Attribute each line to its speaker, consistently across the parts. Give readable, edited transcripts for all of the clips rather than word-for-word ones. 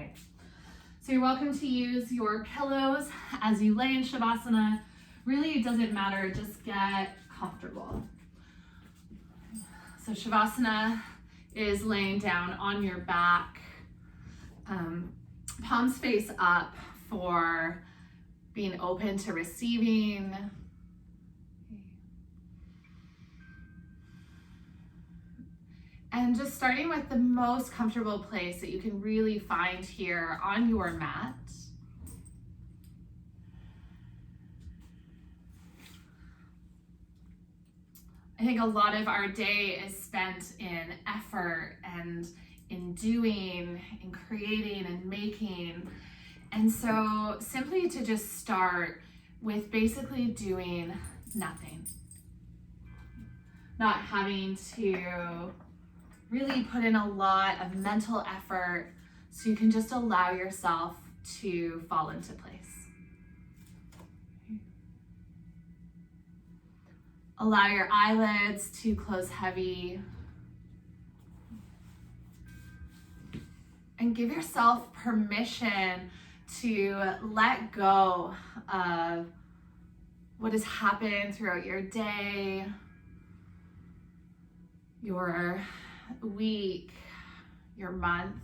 Speaker 1: right. So you're welcome to use your pillows as you lay in Shavasana. Really, it doesn't matter, just get comfortable. So Shavasana is laying down on your back, palms face up for being open to receiving. And just starting with the most comfortable place that you can really find here on your mat. I think a lot of our day is spent in effort and in doing, in creating and making. And so simply to just start with basically doing nothing. Not having to really put in a lot of mental effort, so you can just allow yourself to fall into place. Allow your eyelids to close heavy. And give yourself permission to let go of what has happened throughout your day, your week, your month.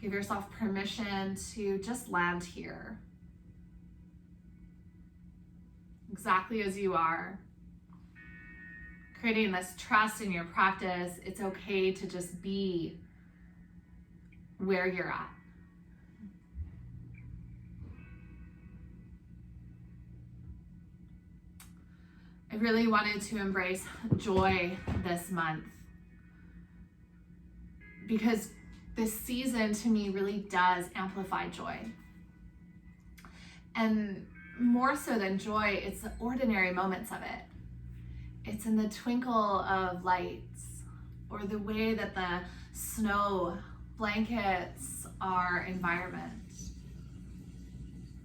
Speaker 1: Give yourself permission to just land here, exactly as you are. Creating this trust in your practice. It's okay to just be where you're at. I really wanted to embrace joy this month because this season to me really does amplify joy. And more so than joy, it's the ordinary moments of it. It's in the twinkle of lights or the way that the snow blankets our environment.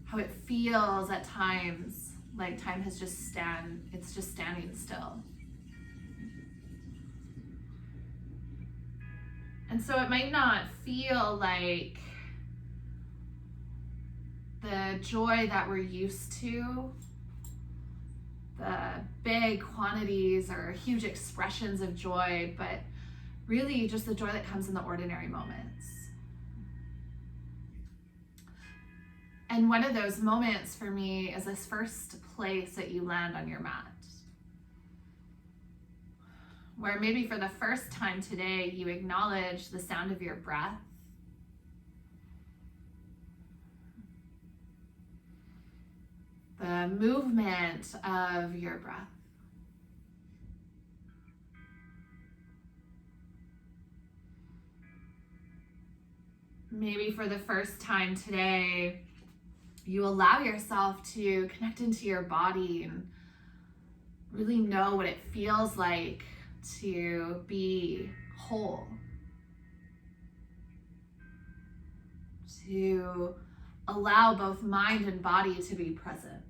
Speaker 1: How it feels at times like time has it's just standing still. And so it might not feel like the joy that we're used to, the big quantities or huge expressions of joy, but really just the joy that comes in the ordinary moments. And one of those moments for me is this first place that you land on your mat, where maybe for the first time today, you acknowledge the sound of your breath. The movement of your breath. Maybe for the first time today, you allow yourself to connect into your body and really know what it feels like to be whole. To allow both mind and body to be present.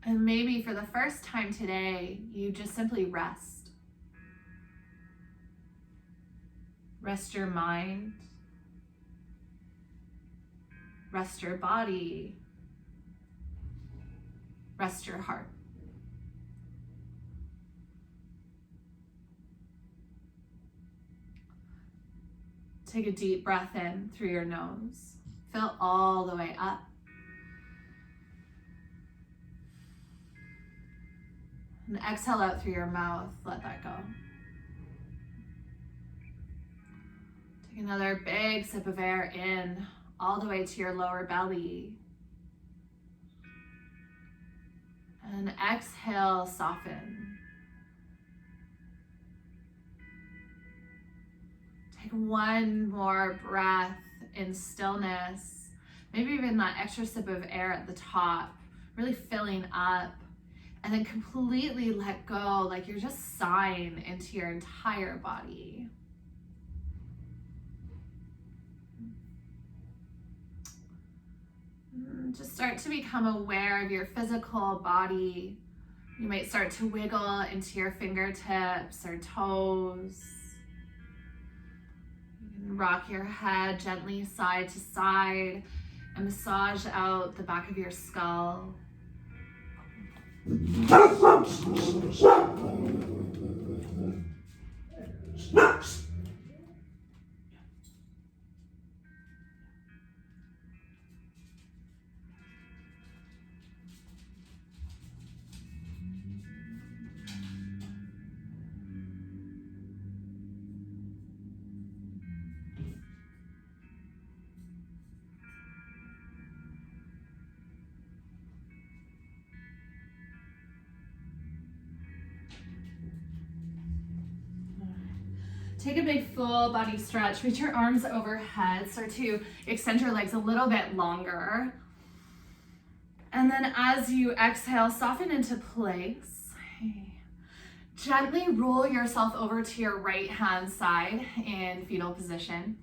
Speaker 1: And maybe for the first time today, you just simply rest. Rest your mind. Rest your body. Rest your heart. Take a deep breath in through your nose. Fill all the way up. And exhale out through your mouth, let that go. Take another big sip of air in, all the way to your lower belly. And exhale, soften. Take one more breath in stillness, maybe even that extra sip of air at the top, really filling up. And then completely let go, like you're just sighing into your entire body. Just start to become aware of your physical body. You might start to wiggle into your fingertips or toes. You can rock your head gently side to side and massage out the back of your skull. Take a big full body stretch. Reach your arms overhead. Start to extend your legs a little bit longer. And then as you exhale, soften into place. Gently roll yourself over to your right hand side in fetal position.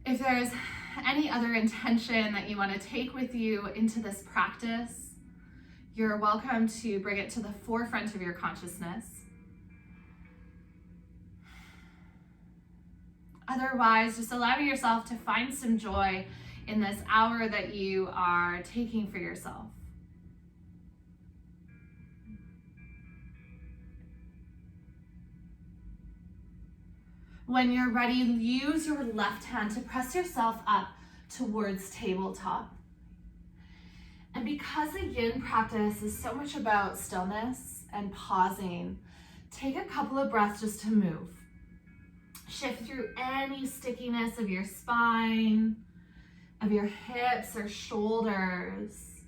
Speaker 1: If there's any other intention that you want to take with you into this practice, you're welcome to bring it to the forefront of your consciousness. Otherwise, just allowing yourself to find some joy in this hour that you are taking for yourself. When you're ready, use your left hand to press yourself up towards tabletop. And because the Yin practice is so much about stillness and pausing, take a couple of breaths just to move. Shift through any stickiness of your spine, of your hips or shoulders,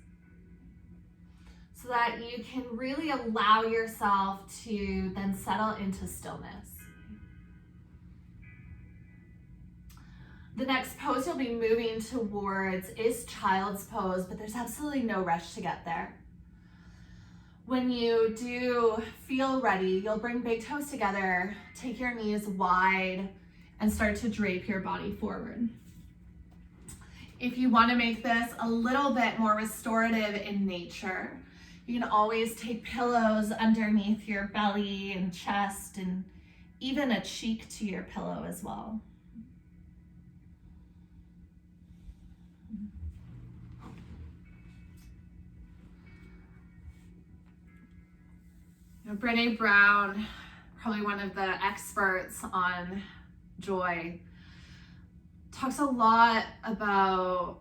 Speaker 1: so that you can really allow yourself to then settle into stillness. The next pose you'll be moving towards is child's pose, but there's absolutely no rush to get there. When you do feel ready, you'll bring big toes together, take your knees wide, and start to drape your body forward. If you want to make this a little bit more restorative in nature, you can always take pillows underneath your belly and chest, and even a cheek to your pillow as well. Brené Brown, probably one of the experts on joy, talks a lot about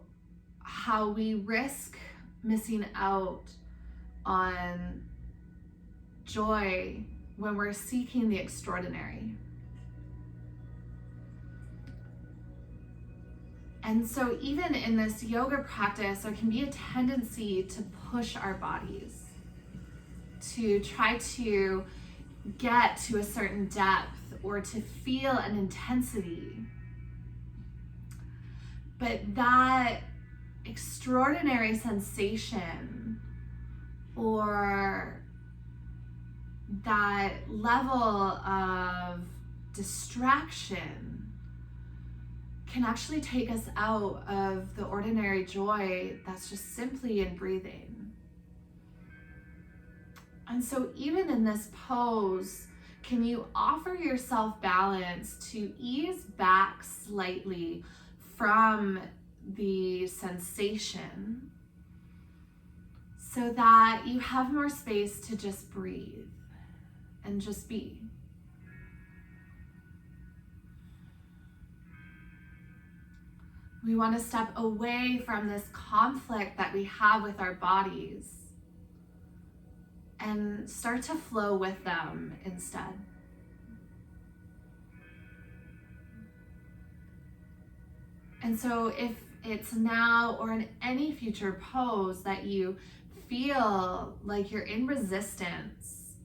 Speaker 1: how we risk missing out on joy when we're seeking the extraordinary. And so even in this yoga practice, there can be a tendency to push our bodies, to try to get to a certain depth or to feel an intensity. But that extraordinary sensation or that level of distraction can actually take us out of the ordinary joy that's just simply in breathing. And so even in this pose, can you offer yourself balance to ease back slightly from the sensation so that you have more space to just breathe and just be. We want to step away from this conflict that we have with our bodies and start to flow with them instead. And so if it's now or in any future pose that you feel like you're in resistance,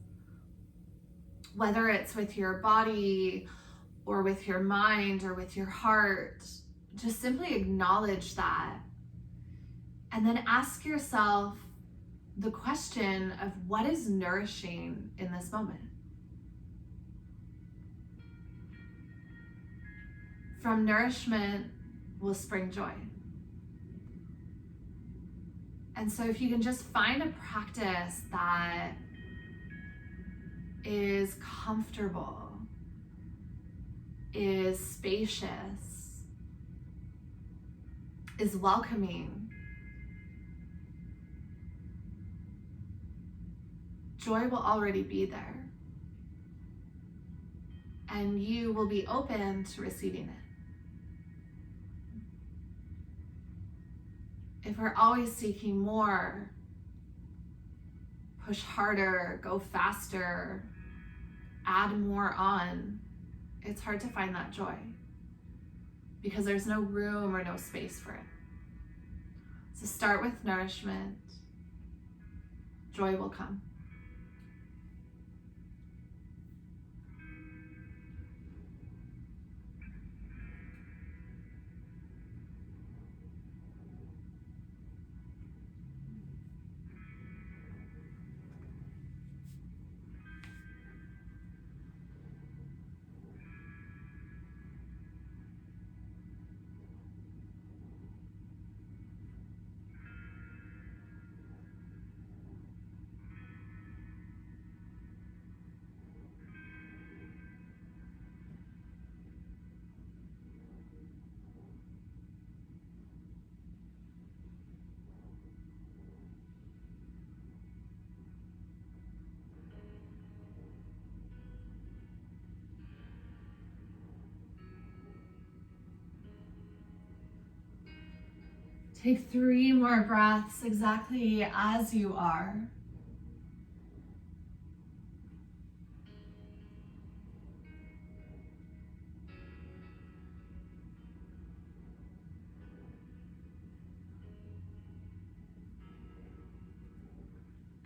Speaker 1: whether it's with your body or with your mind or with your heart, just simply acknowledge that. And then ask yourself the question of what is nourishing in this moment. From nourishment will spring joy. And so if you can just find a practice that is comfortable, is spacious, is welcoming, joy will already be there. And you will be open to receiving it. If we're always seeking more, push harder, go faster, add more on, it's hard to find that joy because there's no room or no space for it. So start with nourishment, joy will come. Take 3 more breaths exactly as you are.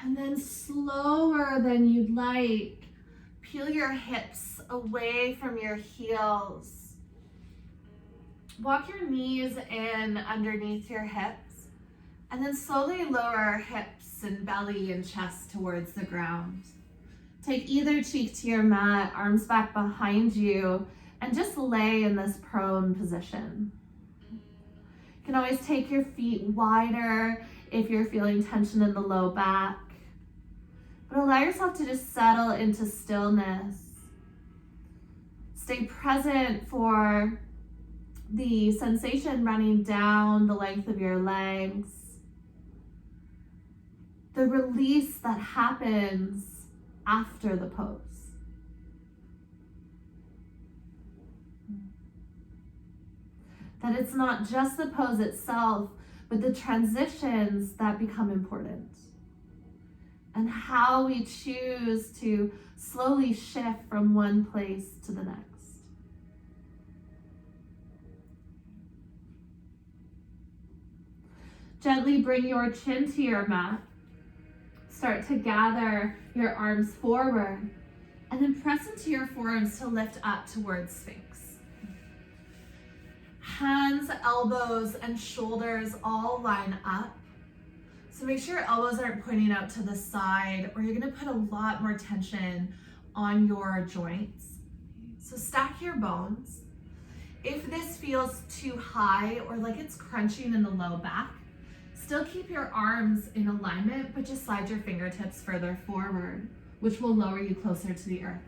Speaker 1: And then slower than you'd like, peel your hips away from your heels. Walk your knees in underneath your hips, and then slowly lower hips and belly and chest towards the ground. Take either cheek to your mat, arms back behind you, and just lay in this prone position. You can always take your feet wider if you're feeling tension in the low back. But allow yourself to just settle into stillness. Stay present for the sensation running down the length of your legs. The release that happens after the pose. That it's not just the pose itself, but the transitions that become important. And how we choose to slowly shift from one place to the next. Gently bring your chin to your mat. Start to gather your arms forward and then press into your forearms to lift up towards Sphinx. Hands, elbows, and shoulders all line up. So make sure your elbows aren't pointing out to the side or you're gonna put a lot more tension on your joints. So stack your bones. If this feels too high or like it's crunching in the low back, still keep your arms in alignment, but just slide your fingertips further forward, which will lower you closer to the earth.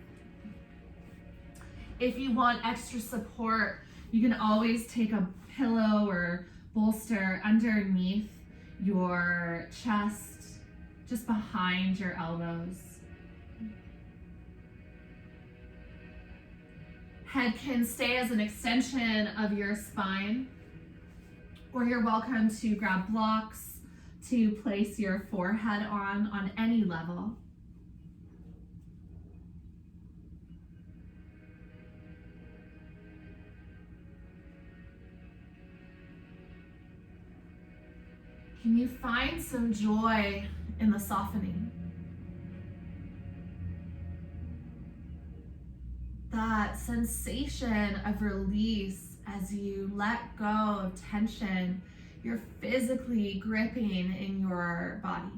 Speaker 1: If you want extra support, you can always take a pillow or bolster underneath your chest, just behind your elbows. Head can stay as an extension of your spine, or you're welcome to grab blocks to place your forehead on any level. Can you find some joy in the softening? That sensation of release as you let go of tension, you're physically gripping in your body.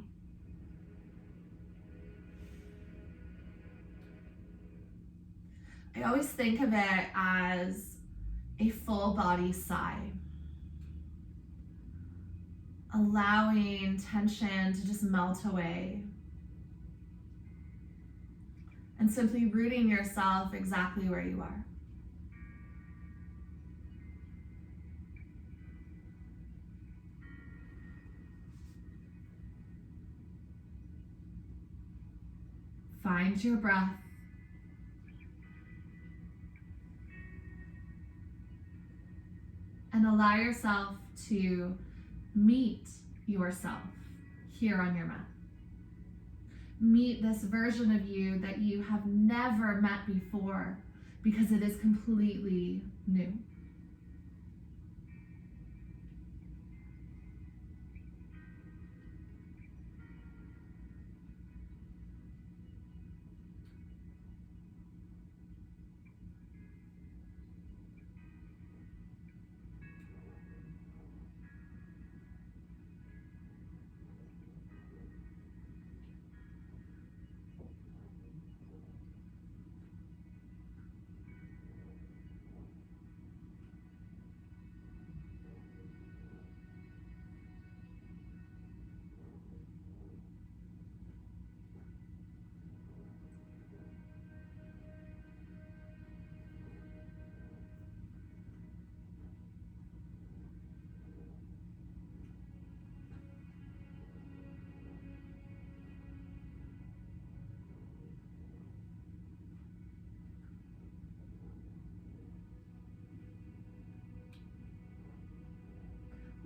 Speaker 1: I always think of it as a full body sigh. allowing tension to just melt away. And simply rooting yourself exactly where you are. Find your breath. And allow yourself to meet yourself here on your mat. Meet this version of you that you have never met before because it is completely new.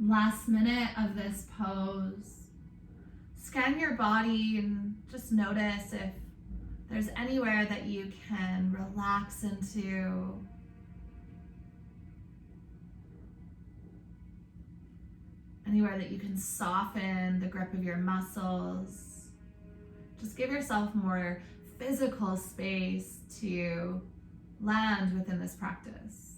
Speaker 1: Last minute of this pose. Scan your body and just notice if there's anywhere that you can relax into. Anywhere that you can soften the grip of your muscles. Just give yourself more physical space to land within this practice.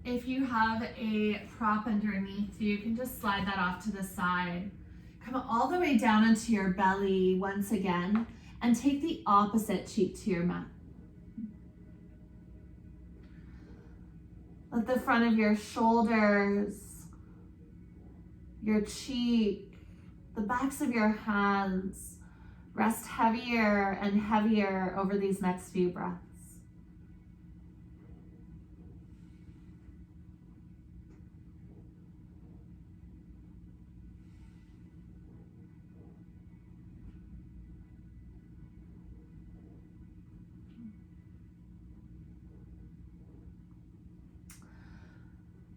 Speaker 1: If you have a prop underneath you can just slide that off to the side. Come all the way down into your belly once again and take the opposite cheek to your mat. Let the front of your shoulders, your cheek, the backs of your hands rest heavier and heavier over these next few breaths.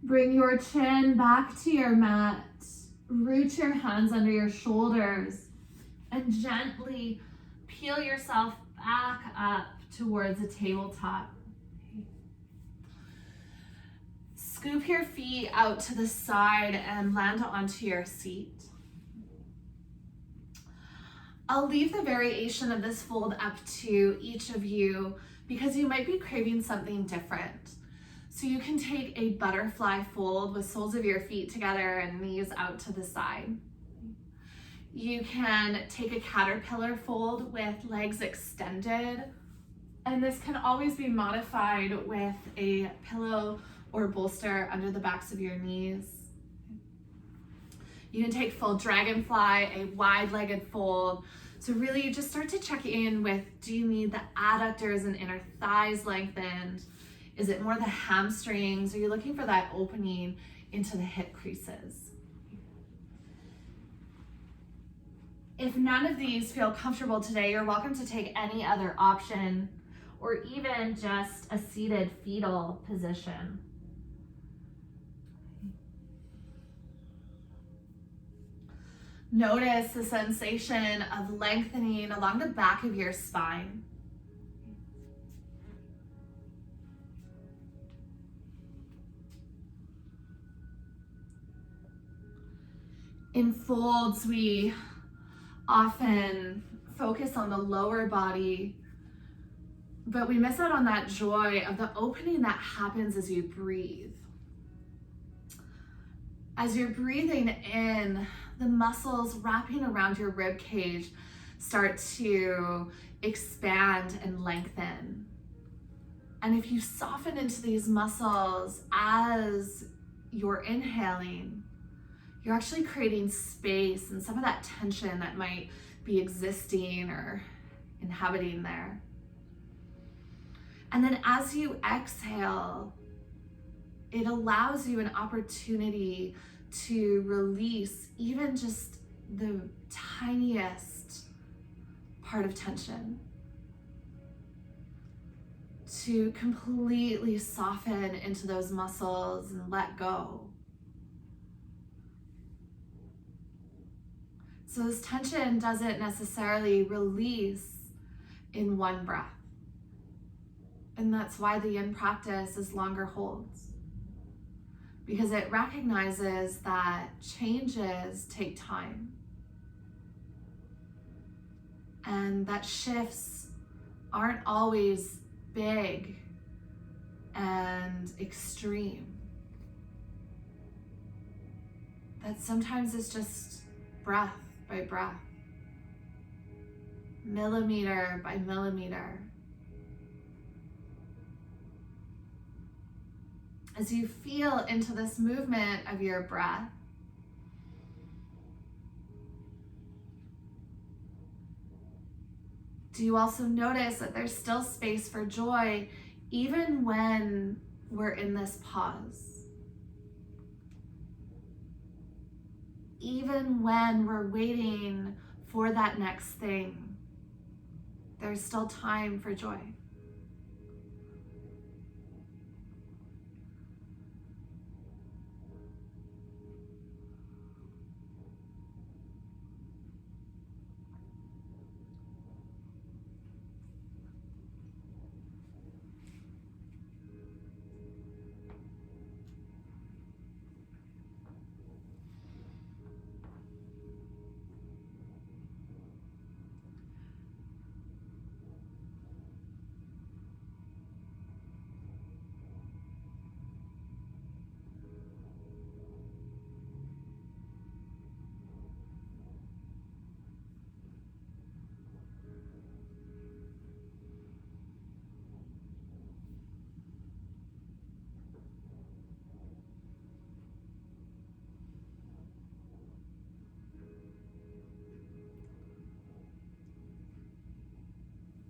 Speaker 1: Bring your chin back to your mat. Root your hands under your shoulders and gently peel yourself back up towards a tabletop. Scoop your feet out to the side and land onto your seat. I'll leave the variation of this fold up to each of you because you might be craving something different. So you can take a butterfly fold with soles of your feet together and knees out to the side. You can take a caterpillar fold with legs extended, and this can always be modified with a pillow or bolster under the backs of your knees. You can take full dragonfly, a wide-legged fold. So really just start to check in with, do you need the adductors and inner thighs lengthened? Is it more the hamstrings? Are you looking for that opening into the hip creases? If none of these feel comfortable today, you're welcome to take any other option or even just a seated fetal position. Notice the sensation of lengthening along the back of your spine. In folds, we often focus on the lower body, but we miss out on that joy of the opening that happens as you breathe. As you're breathing in, the muscles wrapping around your rib cage start to expand and lengthen. And if you soften into these muscles as you're inhaling, you're actually creating space and some of that tension that might be existing or inhabiting there. And then as you exhale, it allows you an opportunity to release even just the tiniest part of tension, to completely soften into those muscles and let go. So this tension doesn't necessarily release in one breath. And that's why the Yin practice is longer holds, because it recognizes that changes take time and that shifts aren't always big and extreme. That sometimes it's just breath by breath, millimeter by millimeter. As you feel into this movement of your breath, do you also notice that there's still space for joy even when we're in this pause? Even when we're waiting for that next thing, there's still time for joy.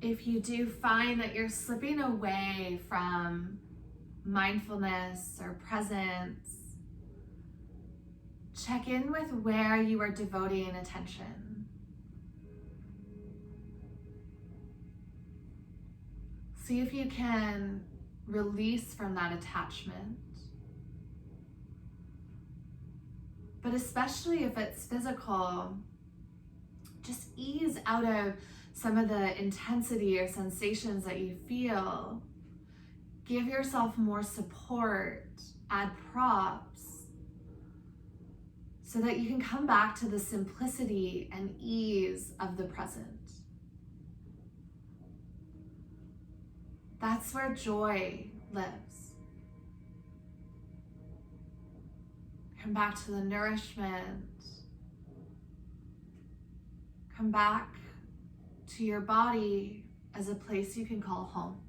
Speaker 1: If you do find that you're slipping away from mindfulness or presence, check in with where you are devoting attention. See if you can release from that attachment. But especially if it's physical, just ease out of some of the intensity or sensations that you feel. Give yourself more support, add props, so that you can come back to the simplicity and ease of the present. That's where joy lives. Come back to the nourishment. Come back to your body as a place you can call home.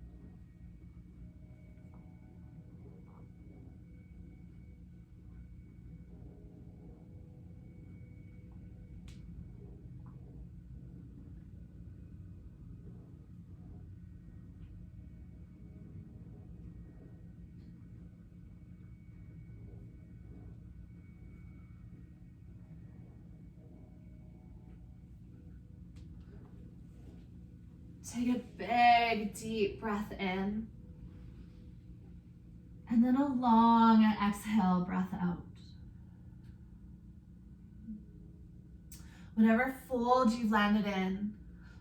Speaker 1: Take a big, deep breath in, and then a long exhale breath out. Whatever fold you've landed in,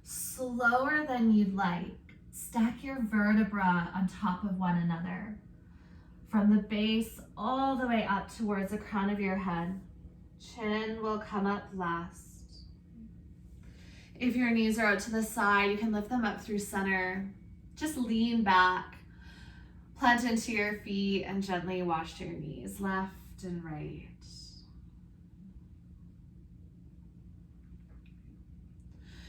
Speaker 1: slower than you'd like, stack your vertebra on top of one another. From the base all the way up towards the crown of your head. Chin will come up last. If your knees are out to the side, you can lift them up through center. Just lean back, plant into your feet, and gently wash to your knees, left and right.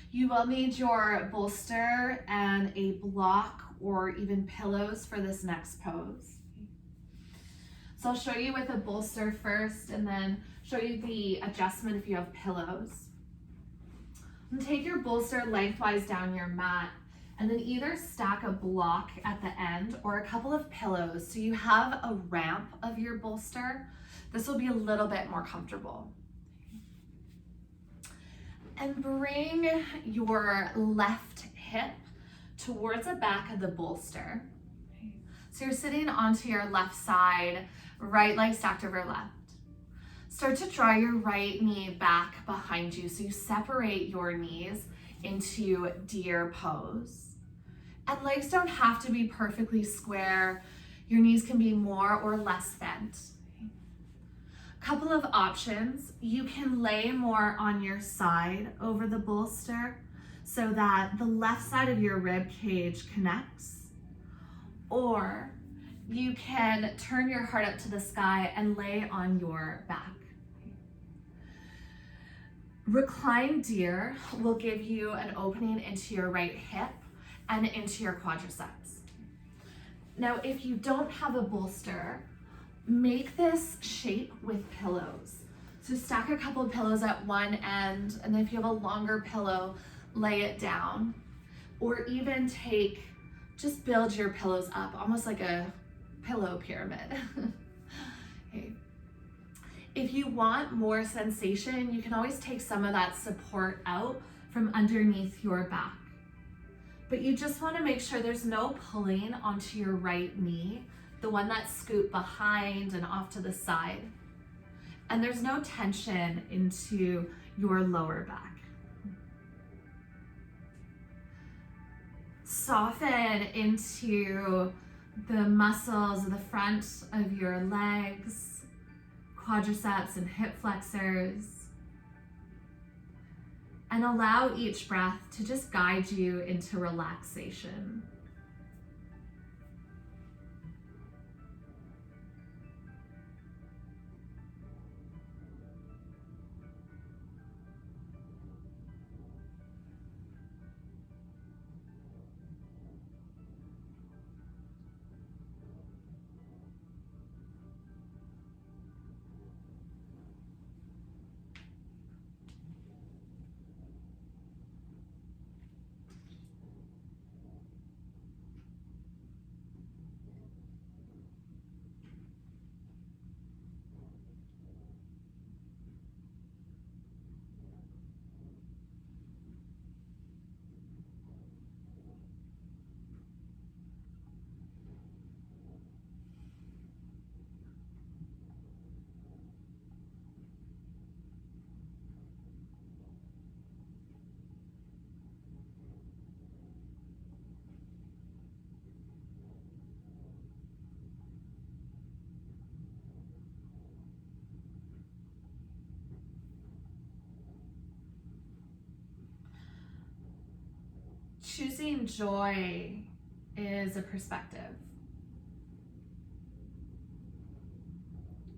Speaker 1: You will need your bolster and a block or even pillows for this next pose. So I'll show you with a bolster first and then show you the adjustment if you have pillows. And take your bolster lengthwise down your mat and then either stack a block at the end or a couple of pillows so you have a ramp of your bolster. This will be a little bit more comfortable. And bring your left hip towards the back of the bolster. So you're sitting onto your left side, right leg stacked over left. Start to draw your right knee back behind you so you separate your knees into deer pose. And legs don't have to be perfectly square. Your knees can be more or less bent. Couple of options. You can lay more on your side over the bolster so that the left side of your rib cage connects, or you can turn your heart up to the sky and lay on your back. Reclined deer will give you an opening into your right hip and into your quadriceps. Now, if you don't have a bolster, make this shape with pillows. So stack a couple of pillows at one end, and then if you have a longer pillow, lay it down. Or even just build your pillows up, almost like a pillow pyramid. Okay. If you want more sensation, you can always take some of that support out from underneath your back. But you just want to make sure there's no pulling onto your right knee, the one that's scooped behind and off to the side. And there's no tension into your lower back. Soften into the muscles of the front of your legs, quadriceps and hip flexors. And allow each breath to just guide you into relaxation. Choosing joy is a perspective.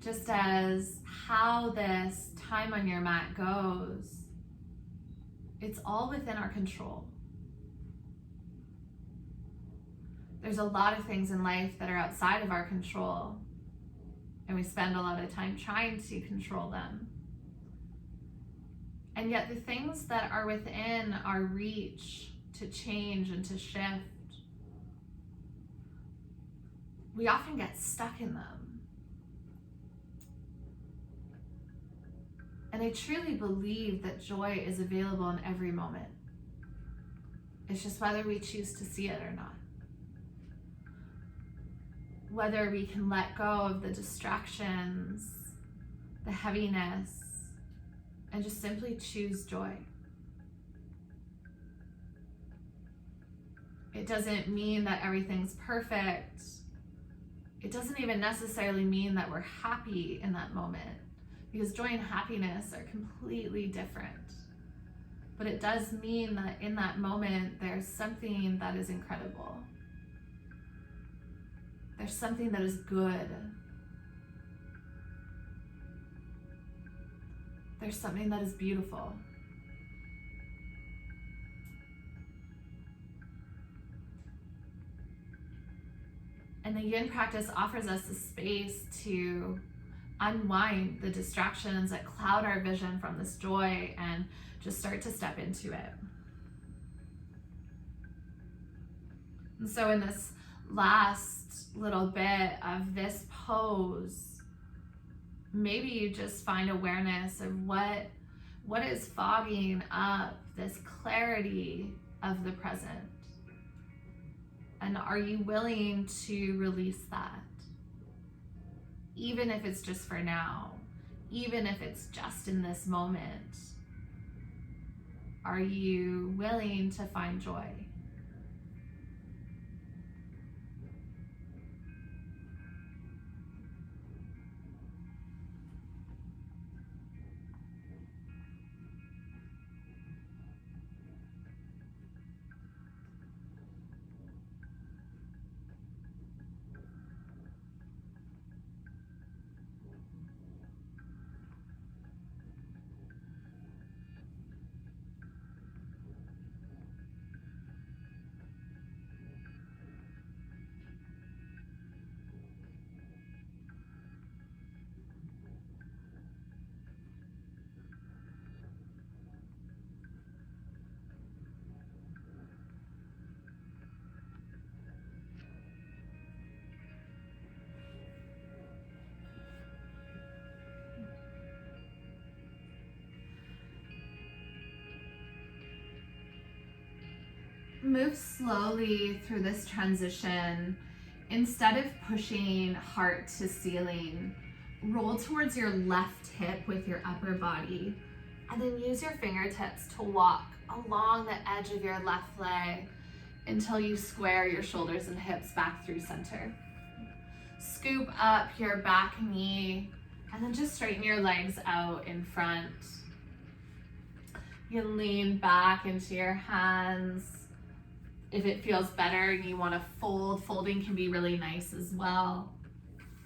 Speaker 1: Just as how this time on your mat goes, it's all within our control. There's a lot of things in life that are outside of our control, and we spend a lot of time trying to control them. And yet the things that are within our reach to change and to shift, we often get stuck in them. And I truly believe that joy is available in every moment. It's just whether we choose to see it or not. Whether we can let go of the distractions, the heaviness, and just simply choose joy. It doesn't mean that everything's perfect. It doesn't even necessarily mean that we're happy in that moment, because joy and happiness are completely different. But it does mean that in that moment, there's something that is incredible. There's something that is good. There's something that is beautiful. And the Yin practice offers us a space to unwind the distractions that cloud our vision from this joy and just start to step into it. And so in this last little bit of this pose, maybe you just find awareness of what is fogging up this clarity of the present. And are you willing to release that? Even if it's just for now, even if it's just in this moment, are you willing to find joy? Move slowly through this transition. Instead of pushing heart to ceiling, roll towards your left hip with your upper body, and then use your fingertips to walk along the edge of your left leg until you square your shoulders and hips back through center. Scoop up your back knee, and then just straighten your legs out in front. You can lean back into your hands. If it feels better and you want to fold, folding can be really nice as well.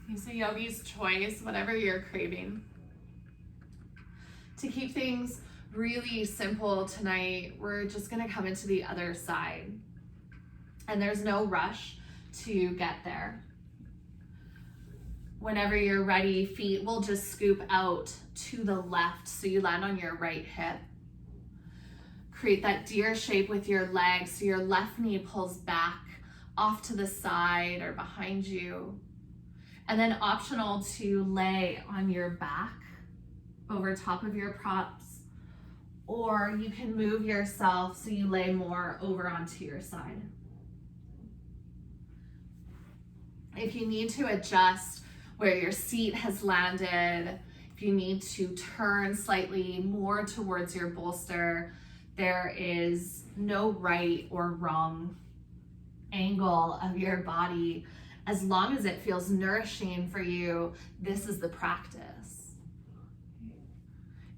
Speaker 1: It's a yogi's choice, whatever you're craving. To keep things really simple tonight, we're just going to come into the other side. And there's no rush to get there. Whenever you're ready, feet will just scoop out to the left so you land on your right hip. Create that deer shape with your legs so your left knee pulls back off to the side or behind you. And then optional to lay on your back over top of your props, or you can move yourself so you lay more over onto your side. If you need to adjust where your seat has landed, if you need to turn slightly more towards your bolster, there is no right or wrong angle of your body. As long as it feels nourishing for you, this is the practice.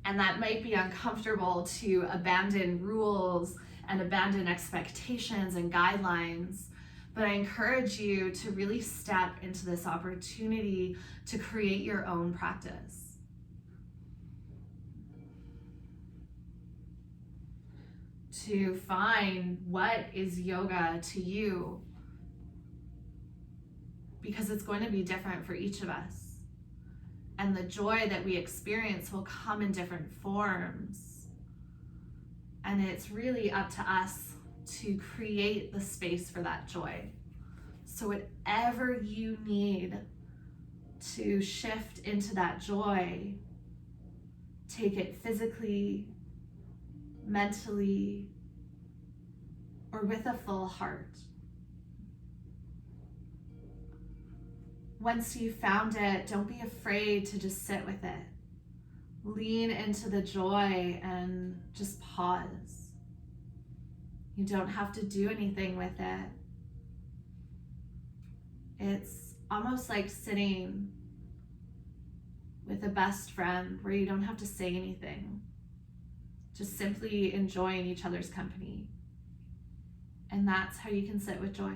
Speaker 1: And that might be uncomfortable to abandon rules and abandon expectations and guidelines, but I encourage you to really step into this opportunity to create your own practice. To find what is yoga to you, because it's going to be different for each of us. And the joy that we experience will come in different forms. And it's really up to us to create the space for that joy. So whatever you need to shift into that joy, take it physically, mentally, or with a full heart. Once you've found it, don't be afraid to just sit with it. lean into the joy and just pause. You don't have to do anything with it. It's almost like sitting with a best friend where you don't have to say anything, just simply enjoying each other's company. And that's how you can sit with joy.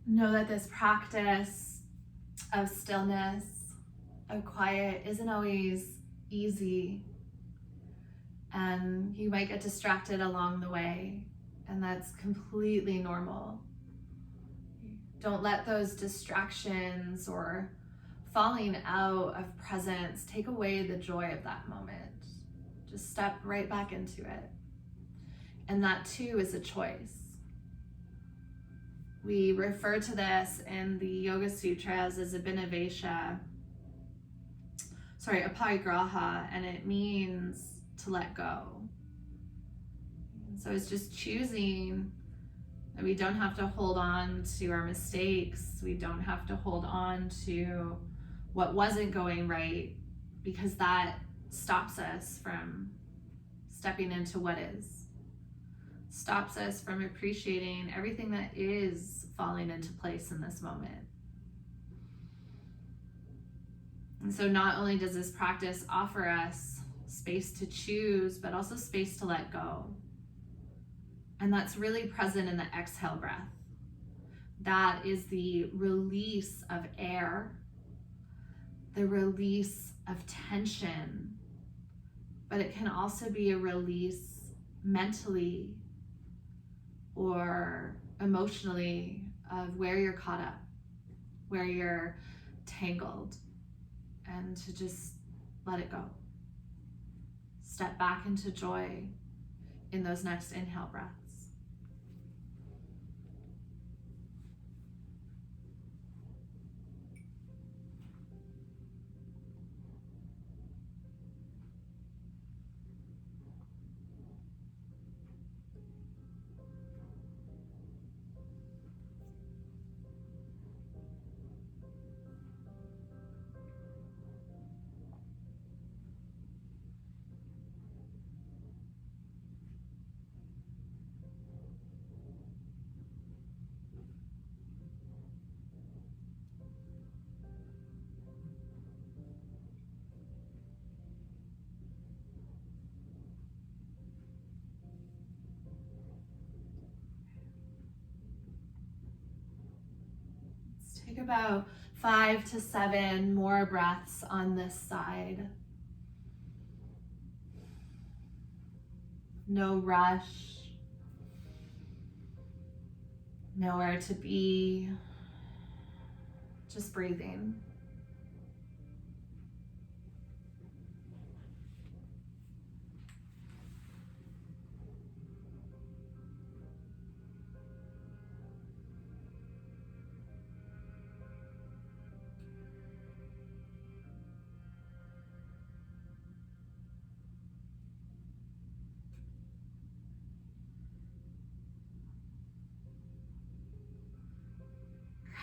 Speaker 1: Know that this practice of stillness, of quiet, isn't always easy, and you might get distracted along the way, and that's completely normal. Don't let those distractions or falling out of presence take away the joy of that moment. Just step right back into it. And that too is a choice. We refer to this in the Yoga Sutras as aparigraha, and it means to let go. So it's just choosing that we don't have to hold on to our mistakes. We don't have to hold on to what wasn't going right, because that stops us from stepping into what is. Stops us from appreciating everything that is falling into place in this moment. And so not only does this practice offer us space to choose, but also space to let go. And that's really present in the exhale breath. That is the release of air, the release of tension, but it can also be a release mentally or emotionally of where you're caught up, where you're tangled, and to just let it go. Step back into joy in those next inhale breaths. Take about 5 to 7 more breaths on this side. No rush, nowhere to be, just breathing.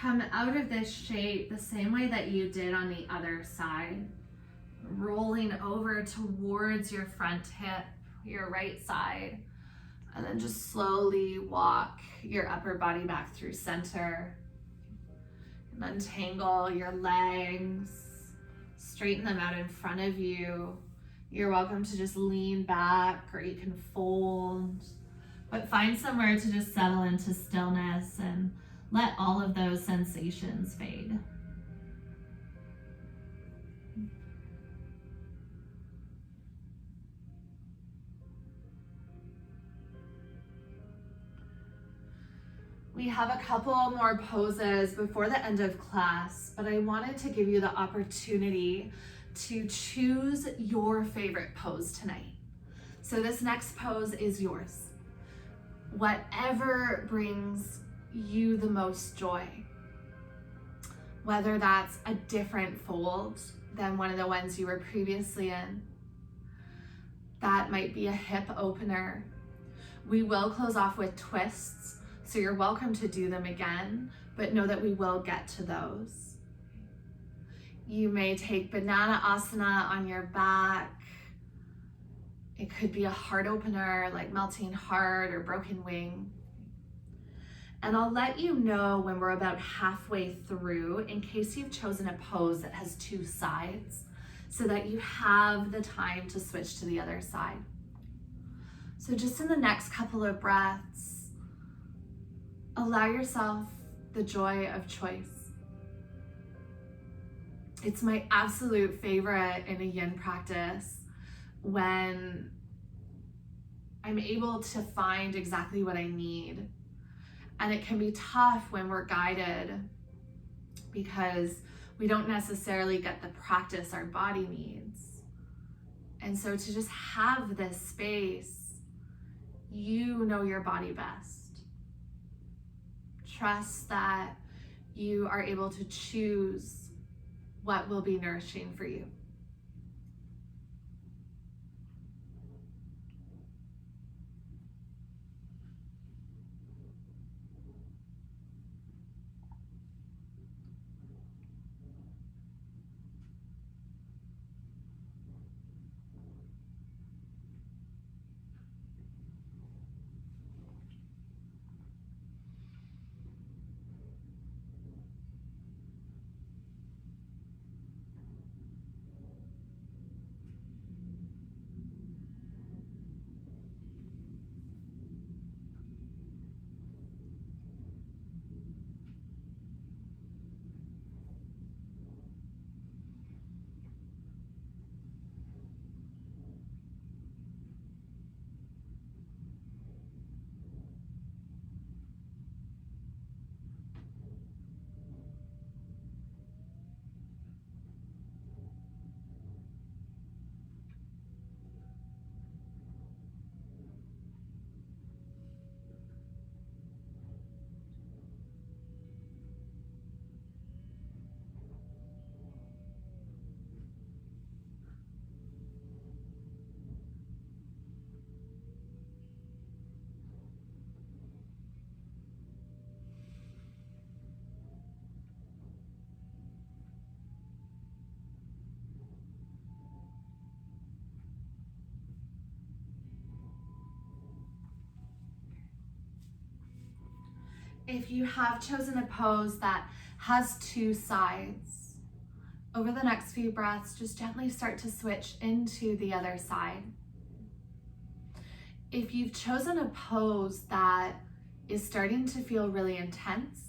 Speaker 1: Come out of this shape the same way that you did on the other side, rolling over towards your front hip, your right side, and then just slowly walk your upper body back through center. And untangle your legs, straighten them out in front of you. You're welcome to just lean back, or you can fold, but find somewhere to just settle into stillness and let all of those sensations fade. We have a couple more poses before the end of class, but I wanted to give you the opportunity to choose your favorite pose tonight. So this next pose is yours. Whatever brings you the most joy, whether that's a different fold than one of the ones you were previously in. That might be a hip opener. We will close off with twists, so you're welcome to do them again, but know that we will get to those. You may take banana asana on your back. It could be a heart opener like melting heart or broken wing. And I'll let you know when we're about halfway through in case you've chosen a pose that has two sides so that you have the time to switch to the other side. So just in the next couple of breaths, allow yourself the joy of choice. It's my absolute favorite in a yin practice when I'm able to find exactly what I need. And it can be tough when we're guided because we don't necessarily get the practice our body needs. And so to just have this space, you know your body best. Trust that you are able to choose what will be nourishing for you. If you have chosen a pose that has two sides, over the next few breaths, just gently start to switch into the other side. If you've chosen a pose that is starting to feel really intense,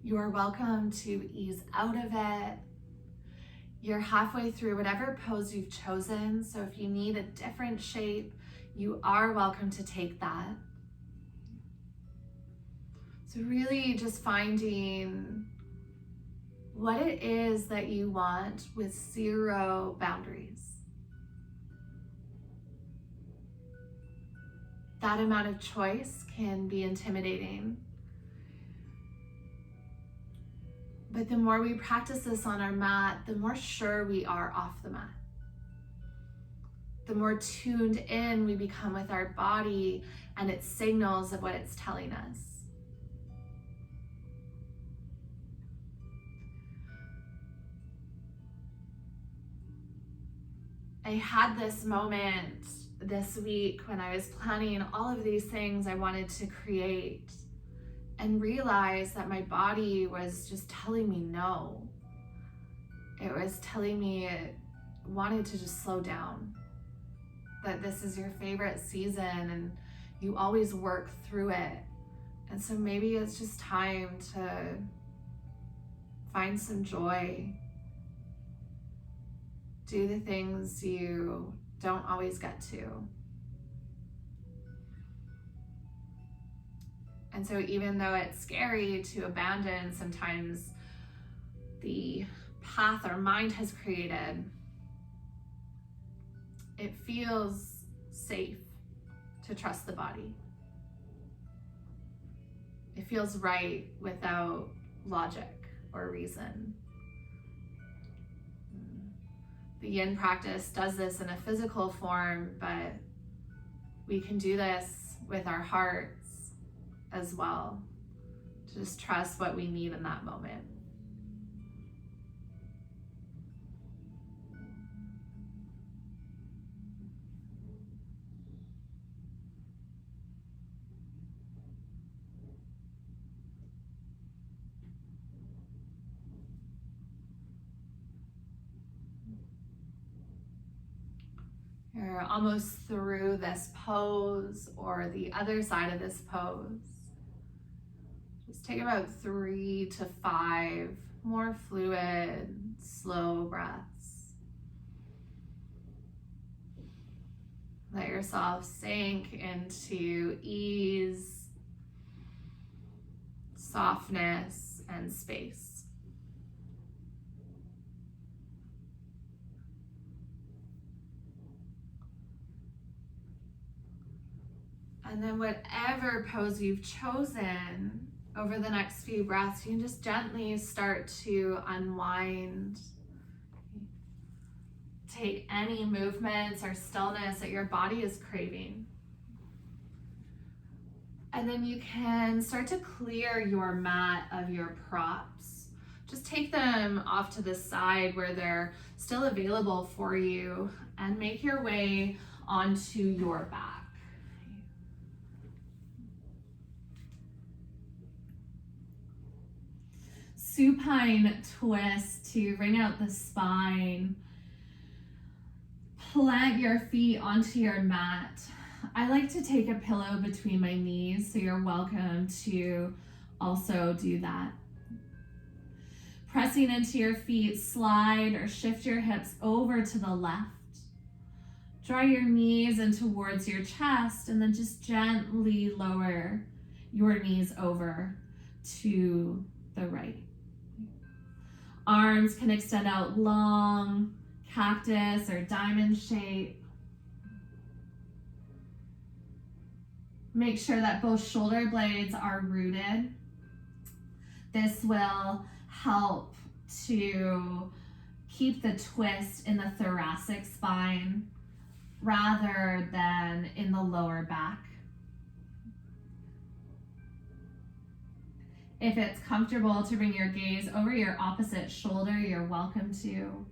Speaker 1: you are welcome to ease out of it. You're halfway through whatever pose you've chosen, so if you need a different shape, you are welcome to take that. So really just finding what it is that you want with zero boundaries. That amount of choice can be intimidating. But the more we practice this on our mat, the more sure we are off the mat. The more tuned in we become with our body and its signals of what it's telling us. I had this moment this week when I was planning all of these things I wanted to create, and realized that my body was just telling me no. It was telling me it wanted to just slow down, that this is your favorite season and you always work through it. And so maybe it's just time to find some joy. Do the things you don't always get to. And so even though it's scary to abandon sometimes the path our mind has created, it feels safe to trust the body. It feels right without logic or reason. The Yin practice does this in a physical form, but we can do this with our hearts as well, to just trust what we need in that moment. You're almost through this pose or the other side of this pose. Just take about 3 to 5 more fluid, slow breaths. Let yourself sink into ease, softness, and space. And then whatever pose you've chosen, over the next few breaths, you can just gently start to unwind. Take any movements or stillness that your body is craving. And then you can start to clear your mat of your props. Just take them off to the side where they're still available for you, and make your way onto your back. Supine twist to bring out the spine. Plant your feet onto your mat. I like to take a pillow between my knees, so you're welcome to also do that. Pressing into your feet, slide or shift your hips over to the left. Draw your knees in towards your chest, and then just gently lower your knees over to the right. Arms can extend out long, cactus or diamond shape. Make sure that both shoulder blades are rooted. This will help to keep the twist in the thoracic spine rather than in the lower back. If it's comfortable to bring your gaze over your opposite shoulder, you're welcome to.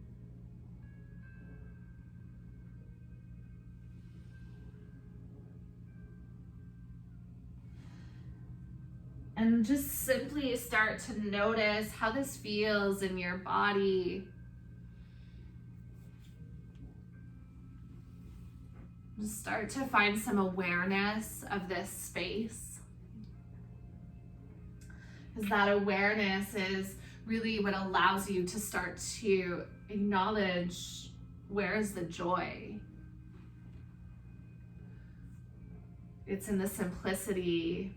Speaker 1: And just simply start to notice how this feels in your body. Just start to find some awareness of this space. Because that awareness is really what allows you to start to acknowledge, where is the joy? It's in the simplicity,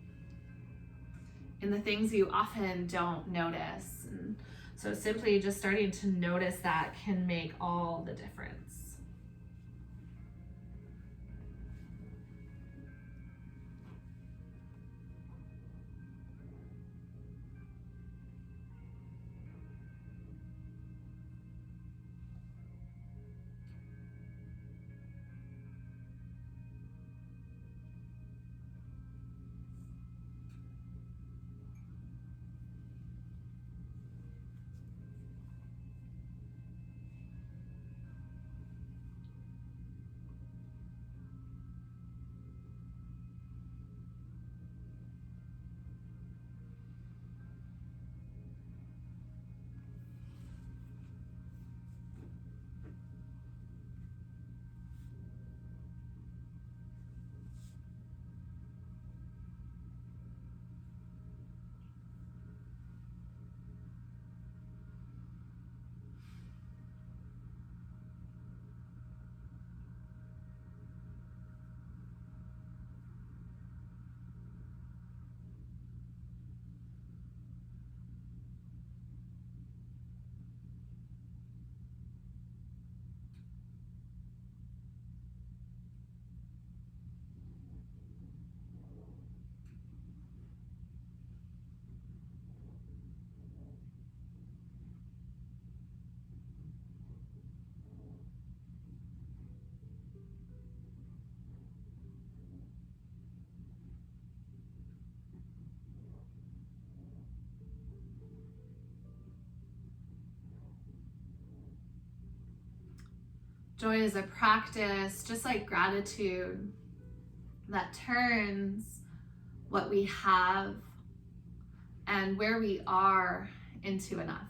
Speaker 1: in the things you often don't notice. And so simply just starting to notice that can make all the difference. Joy is a practice, just like gratitude, that turns what we have and where we are into enough.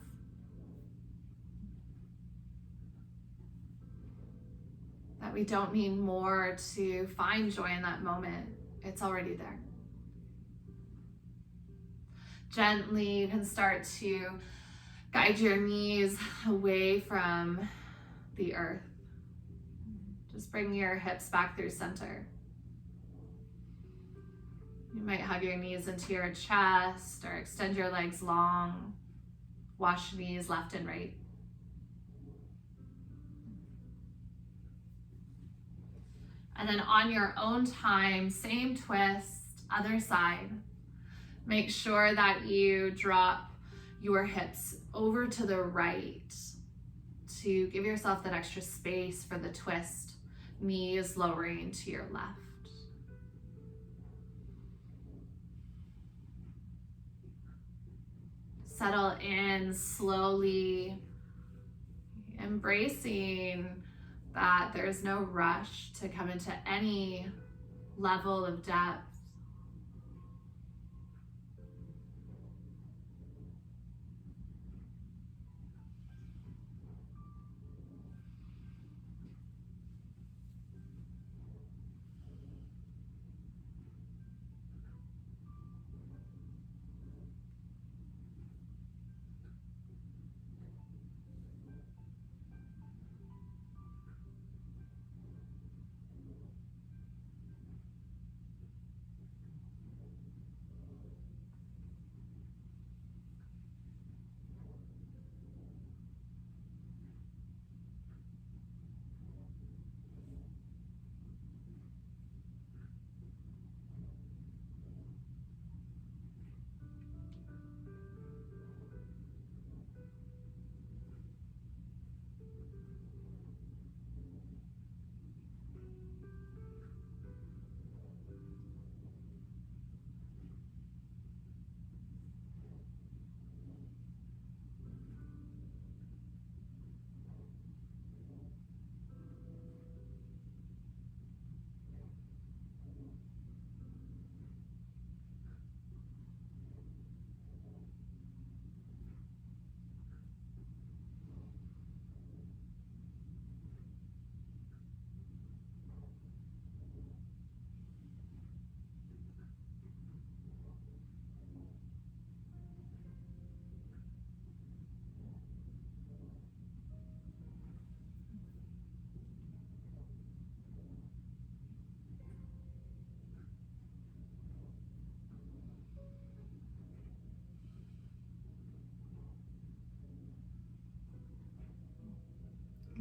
Speaker 1: That we don't need more to find joy in that moment. It's already there. Gently, you can start to guide your knees away from the earth. Just bring your hips back through center. You might hug your knees into your chest or extend your legs long. Wash knees left and right. And then on your own time, same twist, other side. Make sure that you drop your hips over to the right to give yourself that extra space for the twist. Knees lowering to your left. Settle in slowly, embracing that there's no rush to come into any level of depth.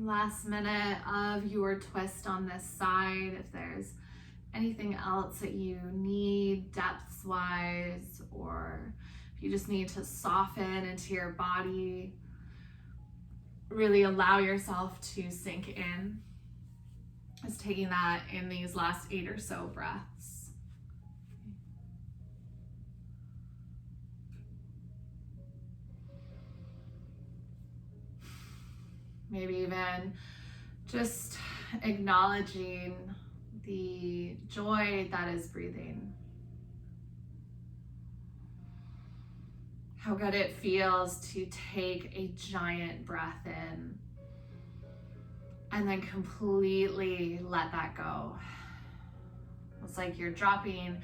Speaker 1: Last minute of your twist on this side. If there's anything else that you need depth wise, or if you just need to soften into your body, really allow yourself to sink in. Just taking that in these last 8 or so breaths. Maybe even just acknowledging the joy that is breathing. How good it feels to take a giant breath in and then completely let that go. It's like you're dropping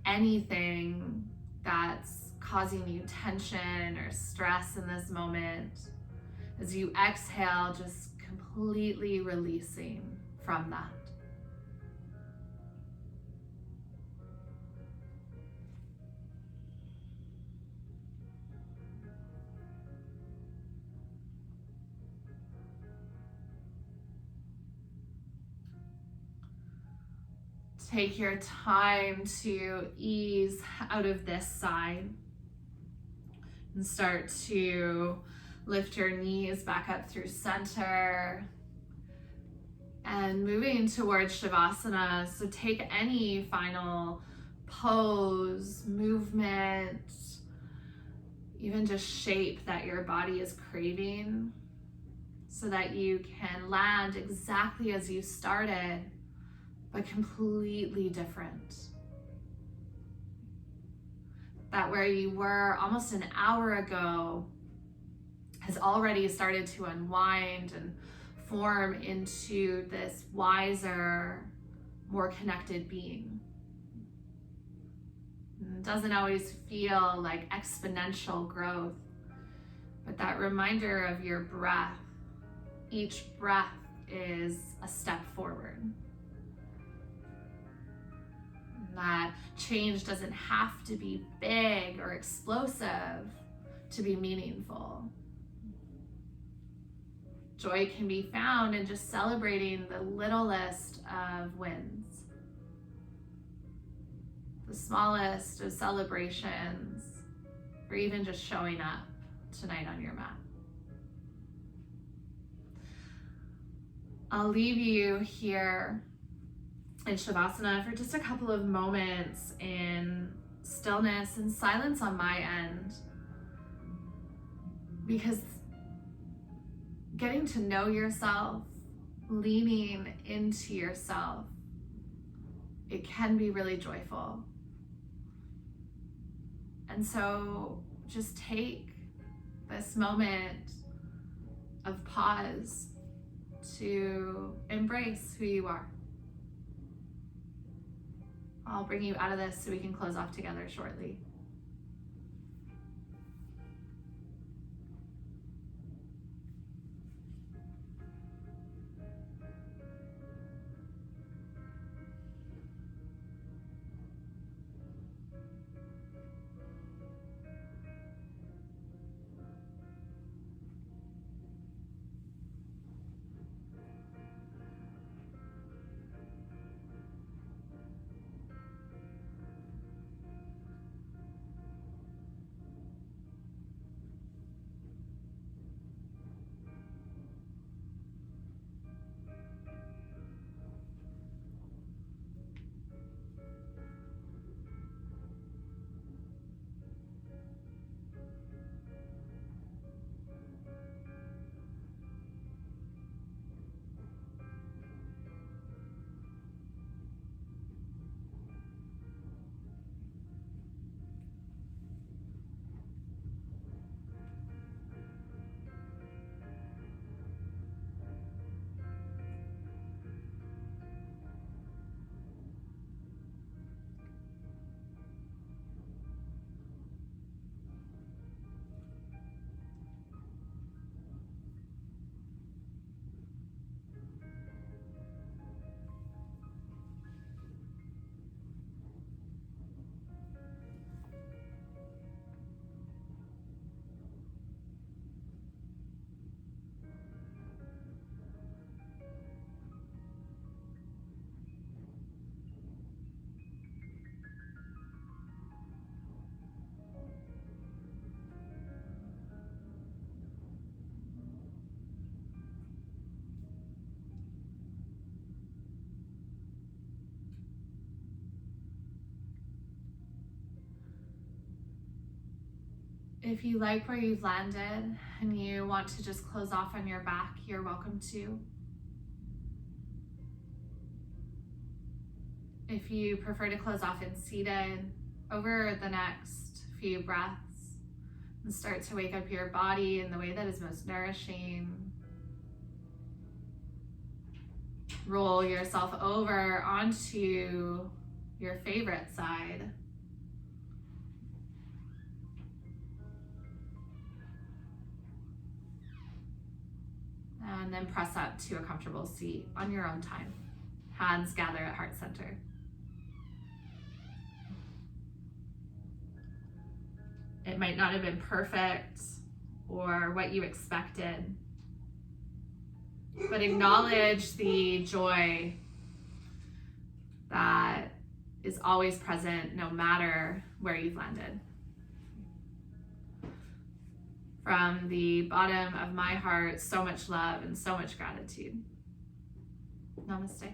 Speaker 1: anything that's causing you tension or stress in this moment. As you exhale, just completely releasing from that. Take your time to ease out of this side and start to lift your knees back up through center and moving towards Shavasana. So take any final pose, movement, even just shape that your body is craving. so that you can land exactly as you started, but completely different. That where you were almost an hour ago has already started to unwind and form into this wiser, more connected being. It doesn't always feel like exponential growth, but that reminder of your breath, each breath is a step forward. That change doesn't have to be big or explosive to be meaningful. Joy can be found in just celebrating the littlest of wins, the smallest of celebrations, or even just showing up tonight on your mat. I'll leave you here in Shavasana for just a couple of moments in stillness and silence on my end, because getting to know yourself, leaning into yourself, it can be really joyful. And so just take this moment of pause to embrace who you are. I'll bring you out of this so we can close off together shortly. If you like where you've landed and you want to just close off on your back, you're welcome to. If you prefer to close off in seated, over the next few breaths, and start to wake up your body in the way that is most nourishing. Roll yourself over onto your favorite side. And then press up to a comfortable seat on your own time. Hands gather at heart center. It might not have been perfect or what you expected, but acknowledge the joy that is always present no matter where you've landed. From the bottom of my heart, so much love and so much gratitude. Namaste.